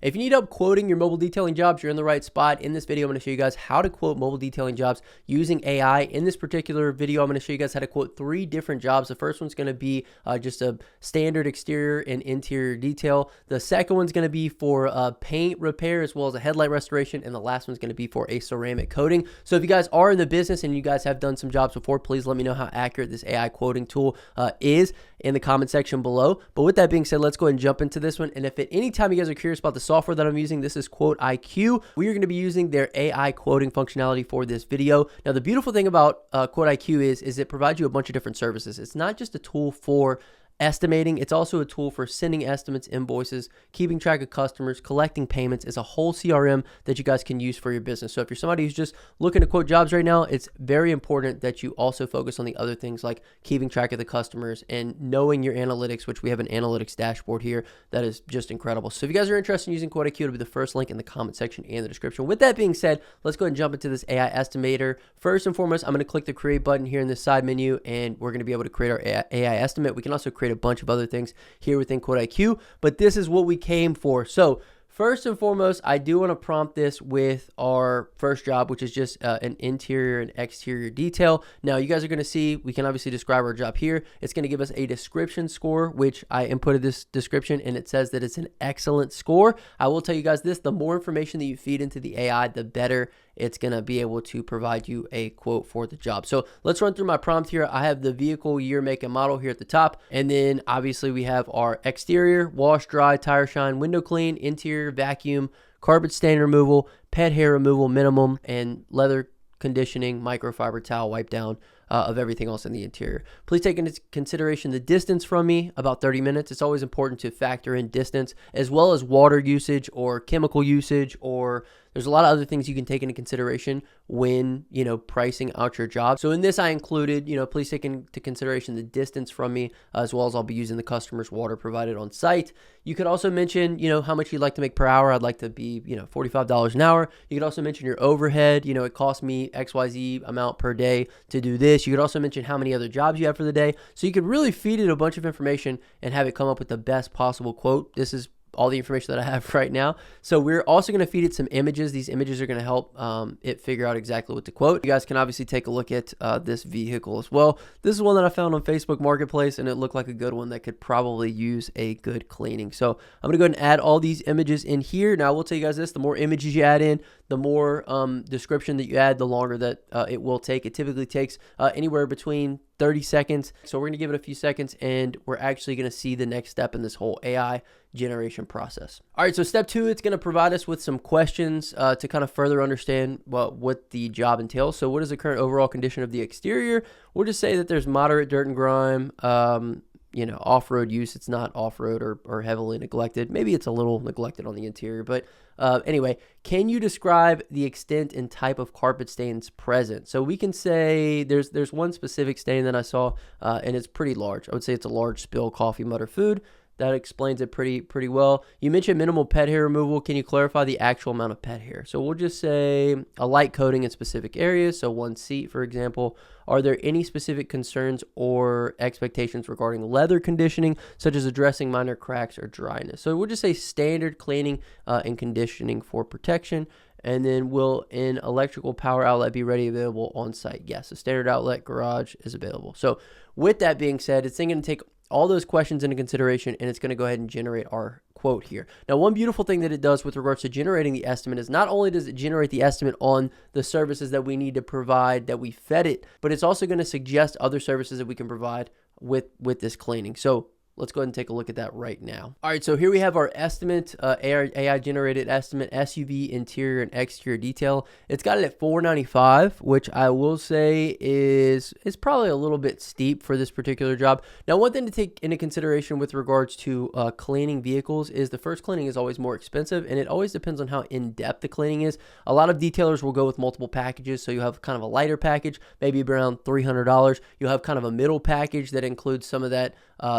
If you need help quoting your mobile detailing jobs, you're in the right spot. In this video, I'm going to show you guys how to quote mobile detailing jobs using AI. In this particular video, I'm going to show you guys how to quote 3 different jobs. The first one's going to be just a standard exterior and interior detail. The second one's going to be for paint repair as well as a headlight restoration. And the last one's going to be for a ceramic coating. So if you guys are in the business and you guys have done some jobs before, please let me know how accurate this AI quoting tool is in the comment section below. But with that being said, let's go ahead and jump into this one. And if at any time you guys are curious about the software that I'm using, this is Quote IQ. We are going to be using their AI quoting functionality for this video. Now, the beautiful thing about Quote IQ is it provides you a bunch of different services. It's not just a tool for estimating, it's also a tool for sending estimates, invoices, keeping track of customers, collecting payments. It's a whole CRM that you guys can use for your business. So if you're somebody who's just looking to quote jobs right now, it's very important that you also focus on the other things like keeping track of the customers and knowing your analytics, which we have an analytics dashboard here that is just incredible. So if you guys are interested in using Quote IQ, it'll be the first link in the comment section and the description. With that being said, let's go ahead and jump into this AI estimator. First and foremost, I'm going to click the create button here in this side menu, and we're going to be able to create our AI estimate. We can also create a bunch of other things here within Quote IQ, but this is what we came for. So first and foremost, I do want to prompt this with our first job, which is just an interior and exterior detail. Now, you guys are going to see, we can obviously describe our job here. It's going to give us a description score, which I inputted this description, and it says that it's an excellent score. I will tell you guys this, the more information that you feed into the AI, the better it's going to be able to provide you a quote for the job. So let's run through my prompt here. I have the vehicle, year, make, and model here at the top. And then obviously we have our exterior, wash, dry, tire shine, window clean, interior, vacuum, carpet stain removal, pet hair removal minimum, and leather conditioning, microfiber towel wipe down of everything else in the interior. Please take into consideration the distance from me, about 30 minutes. It's always important to factor in distance as well as water usage or chemical usage, or there's a lot of other things you can take into consideration when, pricing out your job. So in this, I included, please take into consideration the distance from me, as well as I'll be using the customer's water provided on site. You could also mention, how much you'd like to make per hour. I'd like to be, $45 an hour. You could also mention your overhead. It costs me XYZ amount per day to do this. You could also mention how many other jobs you have for the day. So you could really feed it a bunch of information and have it come up with the best possible quote. This is all the information that I have right now. So we're also going to feed it some images. These images are going to help it figure out exactly what to quote. You guys can obviously take a look at this vehicle as well. This is one that I found on Facebook Marketplace, and it looked like a good one that could probably use a good cleaning. So I'm going to go ahead and add all these images in here. Now, I will tell you guys this, the more images you add in, the more description that you add, the longer that it will take. It typically takes anywhere between 30 seconds. So we're going to give it a few seconds, and we're actually going to see the next step in this whole AI generation process. All right, so step 2, it's going to provide us with some questions to kind of further understand what the job entails. So what is the current overall condition of the exterior? We'll just say that there's moderate dirt and grime, off-road use. It's not off-road or heavily neglected. Maybe it's a little neglected on the interior, but anyway, can you describe the extent and type of carpet stains present? So we can say there's one specific stain that I saw, and it's pretty large. I would say it's a large spill, coffee, mud, or food. That explains it pretty well. You mentioned minimal pet hair removal. Can you clarify the actual amount of pet hair? So we'll just say a light coating in specific areas. So one seat, for example. Are there any specific concerns or expectations regarding leather conditioning, such as addressing minor cracks or dryness? So we'll just say standard cleaning and conditioning for protection. And then will an electrical power outlet be ready available on site? Yes, a standard outlet garage is available. So with that being said, it's going to take all those questions into consideration, and it's going to go ahead and generate our quote here. Now, one beautiful thing that it does with regards to generating the estimate is not only does it generate the estimate on the services that we need to provide that we fed it, but it's also going to suggest other services that we can provide with this cleaning. So let's go ahead and take a look at that right now. All right, so here we have our estimate, AI generated estimate, SUV interior and exterior detail. It's got it at $495, which I will say is probably a little bit steep for this particular job. Now, one thing to take into consideration with regards to cleaning vehicles is the first cleaning is always more expensive, and it always depends on how in-depth the cleaning is. A lot of detailers will go with multiple packages, so you have kind of a lighter package, maybe around $300. You'll have kind of a middle package that includes some of that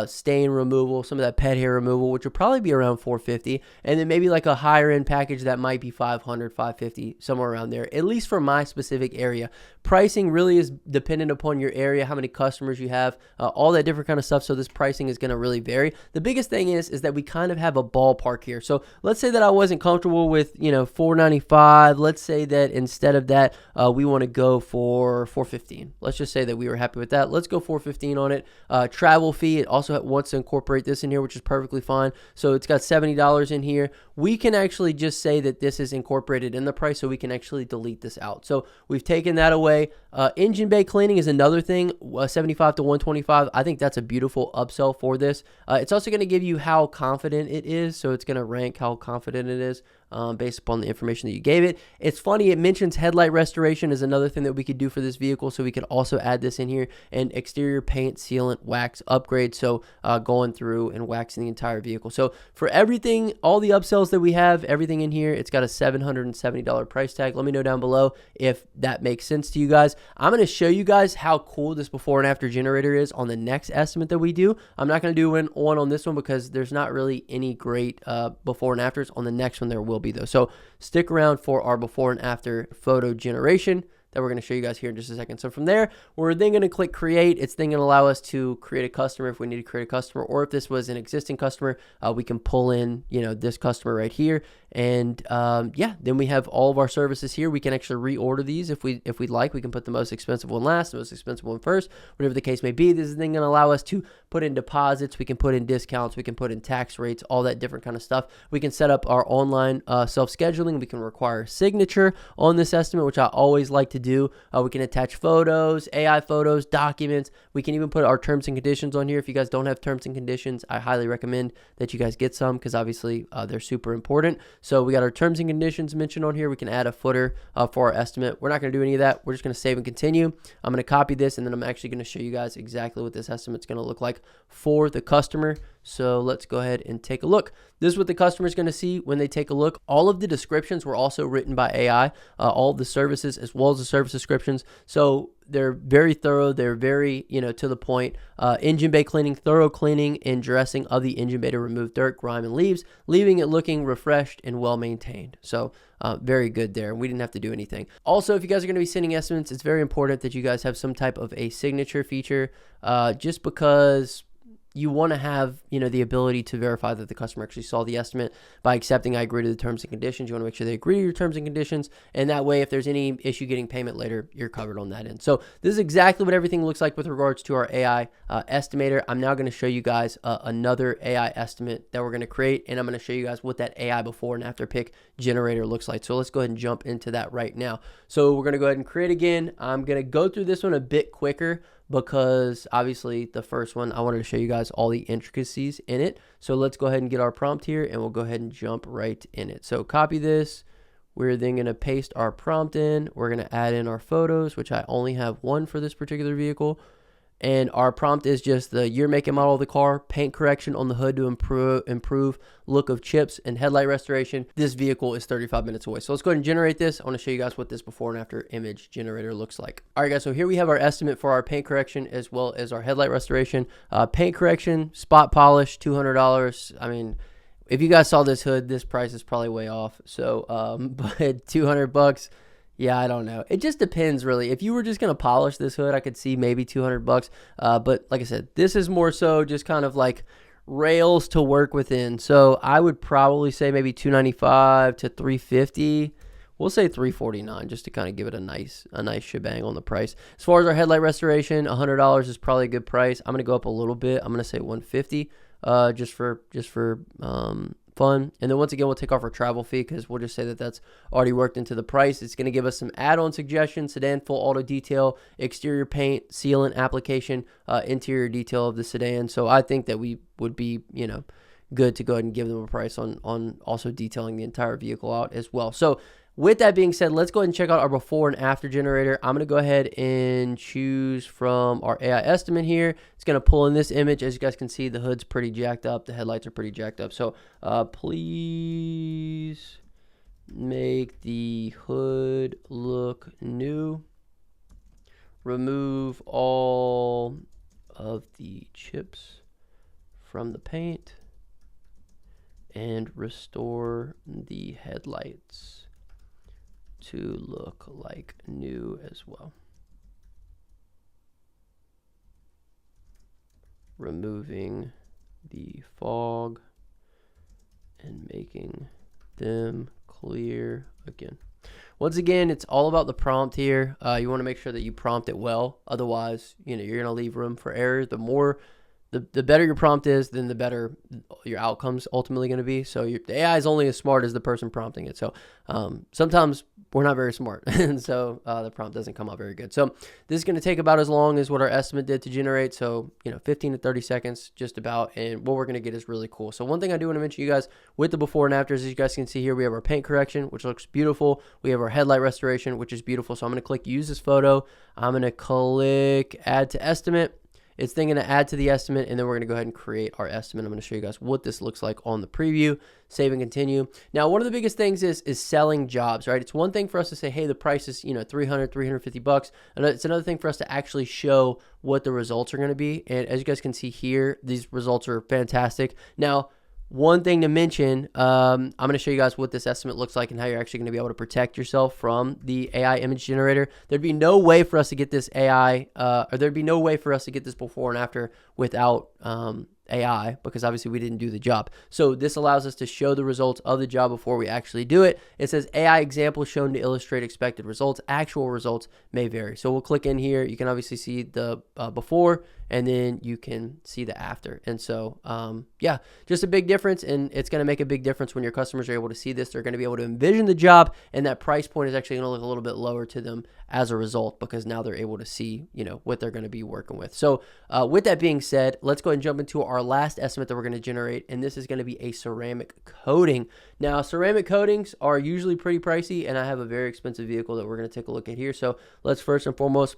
stain removal, some of that pet hair removal, which would probably be around $450, and then maybe like a higher end package that might be $500, $550, somewhere around there, at least for my specific area. Pricing really is dependent upon your area, how many customers you have, all that different kind of stuff. So this pricing is going to really vary. The biggest thing is that we kind of have a ballpark here. So let's say that I wasn't comfortable with, $495. Let's say that instead of that, we want to go for $415. Let's just say that we were happy with that. Let's go $415 on it. Travel fee, it also wants to incorporate this in here, which is perfectly fine. So it's got $70 in here. We can actually just say that this is incorporated in the price, so we can actually delete this out. So we've taken that away. Engine bay cleaning is another thing, 75 to 125. I think that's a beautiful upsell for this. It's also going to give you how confident it is, so it's going to rank how confident it is based upon the information that you gave it. It's funny, it mentions headlight restoration is another thing that we could do for this vehicle, so we could also add this in here, and exterior paint, sealant, wax upgrade, so going through and waxing the entire vehicle. So for everything, all the upsells that we have, everything in here, it's got a $770 price tag. Let me know down below if that makes sense to you guys. I'm going to show you guys how cool this before and after generator is on the next estimate that we do. I'm not going to do one on this one because there's not really any great before and afters. On the next one there will be though. So stick around for our before and after photo generation that we're going to show you guys here in just a second. So from there, we're then going to click create. It's then going to allow us to create a customer if we need to create a customer, or if this was an existing customer, we can pull in, this customer right here. And yeah, then we have all of our services here. We can actually reorder these if we'd like. We can put the most expensive one last, the most expensive one first, whatever the case may be. This is then going to allow us to put in deposits. We can put in discounts. We can put in tax rates, all that different kind of stuff. We can set up our online self-scheduling. We can require a signature on this estimate, which I always like to do. We can attach photos, AI photos, documents. We can even put our terms and conditions on here. If you guys don't have terms and conditions, I highly recommend that you guys get some, because obviously they're super important. So we got our terms and conditions mentioned on here. We can add a footer for our estimate. We're not going to do any of that. We're just going to save and continue. I'm going to copy this, and then I'm actually going to show you guys exactly what this estimate's going to look like for the customer. So let's go ahead and take a look. This is what the customer is going to see when they take a look. All of the descriptions were also written by AI, all of the services as well as the service descriptions. So they're very thorough. They're very, to the point. Engine bay cleaning, thorough cleaning and dressing of the engine bay to remove dirt, grime, and leaves, leaving it looking refreshed and well maintained. So very good there. We didn't have to do anything. Also, if you guys are going to be sending estimates, it's very important that you guys have some type of a signature feature, just because you want to have, the ability to verify that the customer actually saw the estimate by accepting I agree to the terms and conditions. You want to make sure they agree to your terms and conditions. And that way, if there's any issue getting payment later, you're covered on that end. So this is exactly what everything looks like with regards to our AI estimator. I'm now going to show you guys another AI estimate that we're going to create. And I'm going to show you guys what that AI before and after pick generator looks like. So let's go ahead and jump into that right now. So we're going to go ahead and create again. I'm going to go through this one a bit quicker, because obviously the first one, I wanted to show you guys all the intricacies in it. So let's go ahead and get our prompt here, and we'll go ahead and jump right in it. So copy this. We're then going to paste our prompt in. We're going to add in our photos, which I only have one for this particular vehicle. And our prompt is just the year, make, and model of the car, paint correction on the hood to improve look of chips, and headlight restoration. This vehicle is 35 minutes away. So let's go ahead and generate this. I want to show you guys what this before and after image generator looks like. All right, guys, so here we have our estimate for our paint correction as well as our headlight restoration. Paint correction, spot polish, $200. I mean, if you guys saw this hood, this price is probably way off. So, but $200. Yeah, I don't know. It just depends, really. If you were just going to polish this hood, I could see maybe $200. But like I said, this is more so just kind of like rails to work within. So I would probably say maybe $295 to $350. We'll say $349 just to kind of give it a nice shebang on the price. As far as our headlight restoration, $100 is probably a good price. I'm going to go up a little bit. I'm going to say $150 just for fun. And then once again, we'll take off our travel fee, because we'll just say that that's already worked into the price. It's going to give us some add-on suggestions: sedan full auto detail, exterior paint, sealant application, interior detail of the sedan. So I think that we would be, good to go ahead and give them a price on also detailing the entire vehicle out as well. So with that being said, let's go ahead and check out our before and after generator. I'm going to go ahead and choose from our AI estimate here. It's going to pull in this image. As you guys can see, the hood's pretty jacked up. The headlights are pretty jacked up. So please make the hood look new. Remove all of the chips from the paint and restore the headlights to look like new as well. Removing the fog and making them clear again. Once again, it's all about the prompt here. You want to make sure that you prompt it well. Otherwise, you're going to leave room for errors. The better your prompt is, then the better your outcome's ultimately going to be. So the AI is only as smart as the person prompting it. So sometimes we're not very smart, and so the prompt doesn't come out very good. So this is going to take about as long as what our estimate did to generate. So 15 to 30 seconds, just about. And what we're going to get is really cool. So one thing I do want to mention, you guys, with the before and afters, as you guys can see here, we have our paint correction, which looks beautiful. We have our headlight restoration, which is beautiful. So I'm going to click use this photo. I'm going to click add to estimate. It's then going to add to the estimate, and then we're going to go ahead and create our estimate. I'm going to show you guys what this looks like on the preview. Save and continue. Now, one of the biggest things is selling jobs, right? It's one thing for us to say, hey, the price is, $350. And it's another thing for us to actually show what the results are going to be. And as you guys can see here, these results are fantastic. Now, one thing to mention, I'm going to show you guys what this estimate looks like and how you're actually going to be able to protect yourself from the AI image generator. There'd be no way for us to get this AI, or there'd be no way for us to get this before and after without AI, because obviously we didn't do the job. So this allows us to show the results of the job before we actually do it. It says AI example shown to illustrate expected results. Actual results may vary. So we'll click in here. You can obviously see the before, and then you can see the after. And so, yeah, just a big difference. And it's going to make a big difference when your customers are able to see this. They're going to be able to envision the job, and that price point is actually going to look a little bit lower to them as a result, because now they're able to see, what they're going to be working with. So with that being said, let's go ahead and jump into our last estimate that we're going to generate. And this is going to be a ceramic coating. Now, ceramic coatings are usually pretty pricey, and I have a very expensive vehicle that we're going to take a look at here. So let's first and foremost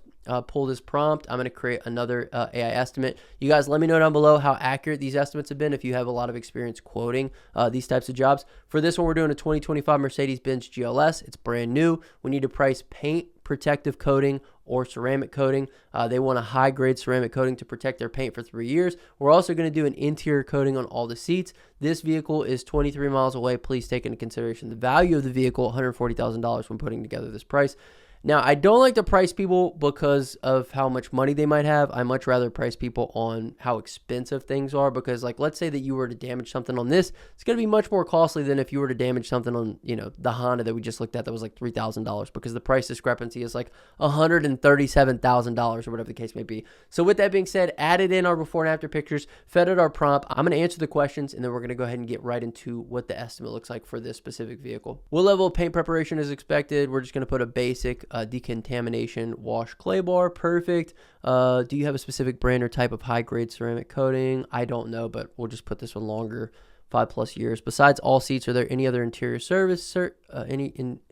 pull this prompt. I'm going to create another AI estimate. You guys, let me know down below how accurate these estimates have been if you have a lot of experience quoting these types of jobs. For this one, we're doing a 2025 Mercedes-Benz GLS. It's brand new. We need to price paint, protective coating, or ceramic coating. They want a high-grade ceramic coating to protect their paint for 3 years. We're also going to do an interior coating on all the seats. This vehicle is 23 miles away. Please take into consideration the value of the vehicle, $140,000 when putting together this price. Now, I don't like to price people because of how much money they might have. I much rather price people on how expensive things are, because, like, let's say that you were to damage something on this, it's going to be much more costly than if you were to damage something on, the Honda that we just looked at that was like $3,000, because the price discrepancy is like $137,000 or whatever the case may be. So with that being said, added in our before and after pictures, fed it our prompt. I'm going to answer the questions, and then we're going to go ahead and get right into what the estimate looks like for this specific vehicle. What level of paint preparation is expected? We're just going to put a basic decontamination wash clay bar. Perfect. Do you have a specific brand or type of high grade ceramic coating? I don't know, but we'll just put this one longer, 5+ years. Besides all seats, are there any other interior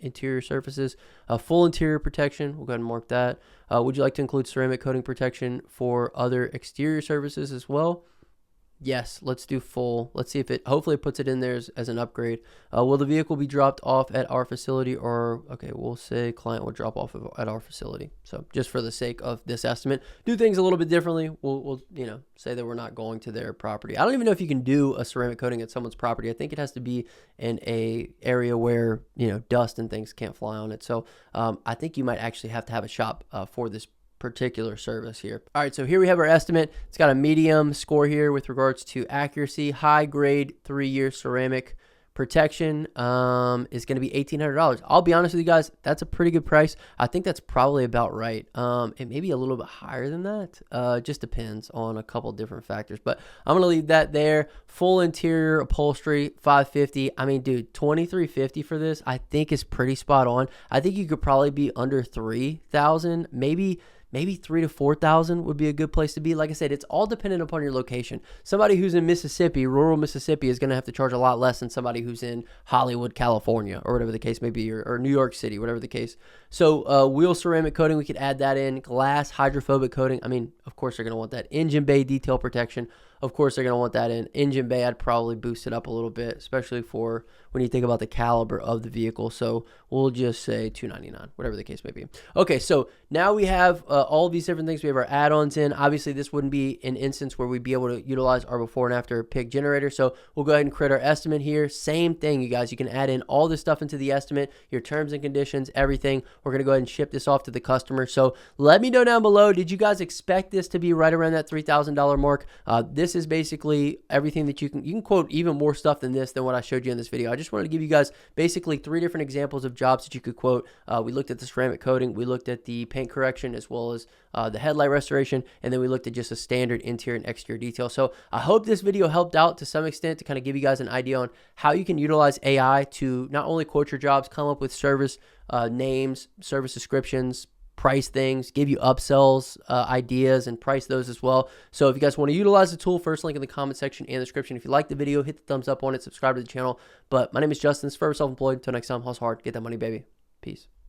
interior surfaces? Full interior protection. We'll go ahead and mark that. Would you like to include ceramic coating protection for other exterior surfaces as well? Yes, let's do full. Let's see if hopefully it puts it in there as an upgrade. Will the vehicle be dropped off at our facility, or, okay, we'll say client will drop off at our facility. So just for the sake of this estimate, do things a little bit differently. We'll say that we're not going to their property. I don't even know if you can do a ceramic coating at someone's property. I think it has to be in a area where, dust and things can't fly on it. So I think you might actually have to have a shop for this particular service here. All right, so here we have our estimate. It's got a medium score here with regards to accuracy. High grade 3-year ceramic protection is going to be $1,800. I'll be honest with you guys, that's a pretty good price. I think that's probably about right. It may be a little bit higher than that. Just depends on a couple different factors, but I'm going to leave that there. Full interior upholstery, $550. I mean, dude, $2,350 for this, I think is pretty spot on. I think you could probably be under $3,000, maybe 3,000 to 4,000 would be a good place to be. Like I said, it's all dependent upon your location. Somebody who's in Mississippi, rural Mississippi, is going to have to charge a lot less than somebody who's in Hollywood, California, or whatever the case may be, or New York City, whatever the case. So wheel ceramic coating, we could add that in. Glass hydrophobic coating. I mean, of course, they're going to want that. Engine bay detail protection. Of course, they're going to want that in. Engine bay, I'd probably boost it up a little bit, especially for when you think about the caliber of the vehicle. So we'll just say $299, whatever the case may be. Okay, so now we have all these different things. We have our add-ons in. Obviously, this wouldn't be an instance where we'd be able to utilize our before and after pick generator. So we'll go ahead and create our estimate here. Same thing, you guys. You can add in all this stuff into the estimate, your terms and conditions, everything. We're going to go ahead and ship this off to the customer. So let me know down below, did you guys expect this to be right around that $3,000 mark? This is basically everything that you can quote even more stuff than this, than what I showed you in this video. I just wanted to give you guys basically 3 different examples of jobs that you could quote. We looked at the ceramic coating, we looked at the paint correction, as well as the headlight restoration, and then we looked at just a standard interior and exterior detail. So I hope this video helped out to some extent to kind of give you guys an idea on how you can utilize AI to not only quote your jobs, come up with service names, service descriptions, price things, give you upsells, ideas, and price those as well. So if you guys want to utilize the tool, first link in the comment section and the description. If you like the video, hit the thumbs up on it, subscribe to the channel. But my name is Justin, Forever Self-Employed. Until next time, hustle hard, get that money, baby. Peace.